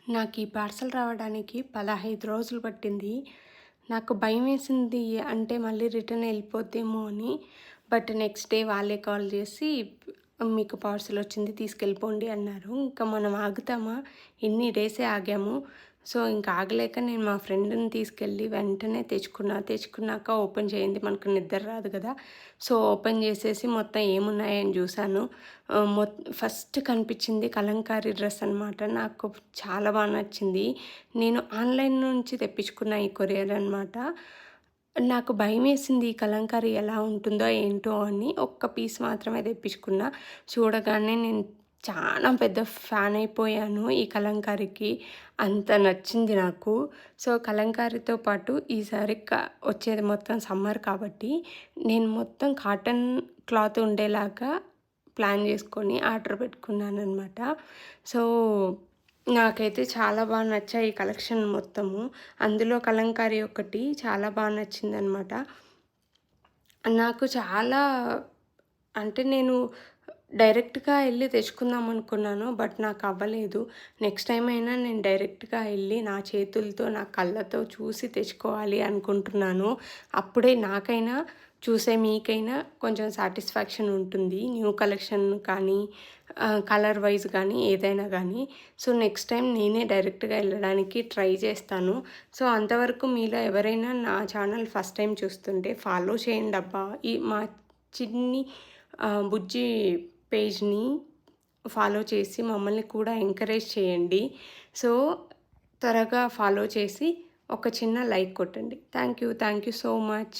నాకు ఈ పార్సెల్ రావడానికి 15 రోజులు పట్టింది. నాకు భయమేసింది. అంటే మళ్ళీ రిటర్న్ ఎళ్ళిపోద్దేమో అని. బట్ నెక్స్ట్ డే వాళ్ళే కాల్ చేసి, "మీకు పార్సెల్ వచ్చింది తీసుకెళ్ళిపోండి" అన్నారు. ఇంకా మనం ఆగుతామా? ఇన్ని డేసే ఆగాము. సో, ఇంక ఆగలేక నేను మా ఫ్రెండ్‌ని తీసుకెళ్ళి వెంటనే తెచ్చుకున్నాక ఓపెన్ చేయండి, మనకు నిద్ర రాదు కదా! సో, ఓపెన్ చేసేసి మొత్తం ఏమున్నాయని చూసాను. ఫస్ట్ కనిపించింది కలంకారీ డ్రెస్ అనమాట. నాకు చాలా నచ్చింది. నేను ఆన్‌లైన్ నుంచి తెప్పించుకున్న ఈ కొరియర్ అనమాట. నాకు భయమేసింది ఈ కలంకారీ ఎలా ఉంటుందో ఏంటో అని. ఒక్క పీస్ మాత్రమే తెప్పించుకున్నా. చూడగానే నేను చానా పెద్ద ఫ్యాన్ అయిపోయాను ఈ కలంకారీకి. అంత నచ్చింది నాకు. సో, కలంకారీతో పాటు ఈసారి వచ్చేది మొత్తం సమ్మర్ కాబట్టి, నేను మొత్తం కాటన్ క్లాత్ ఉండేలాగా ప్లాన్ చేసుకొని ఆర్డర్ పెట్టుకున్నాననమాట. సో, నాకైతే చాలా నచ్చాయి ఈ కలెక్షన్ మొత్తము. అందులో కలంకారీ ఒకటి చాలా నచ్చిందనమాట. నాకు చాలా అంటే నేను డైరెక్ట్‌గా ఎళ్లి తెచ్చుకుందామనుకున్నాను. బట్ నాకవ్వలేదు. నెక్స్ట్ టైమ్ అయినా నేను డైరెక్ట్‌గా ఎళ్లి నా చేతులతో, నా కళ్ళతో చూసి తెచ్చుకోవాలి అనుకుంటున్నాను. అప్పుడే నాకైనా, చూసే మీకైనా కొంచెం సాటిస్ఫాక్షన్ ఉంటుంది. న్యూ కలెక్షన్ కానీ, కలర్ వైస్ గానీ, ఏదైనా గానీ. సో, నెక్స్ట్ టైమ్ నేనే డైరెక్ట్‌గా ఎళ్ళడానికి ట్రై చేస్తాను. సో, అంతవరకు మీలో ఎవరైనా నా ఛానల్ ఫస్ట్ టైమ్ చూస్తుంటే ఫాలో చేయండబ్బా! మా చిన్ని బుజ్జి పేజ్‌ని ఫాలో చేసి మమ్మల్ని కూడా ఎంకరేజ్ చేయండి. సో, త్వరగా ఫాలో చేసి ఒక చిన్న లైక్ కొట్టండి. Thank you so much.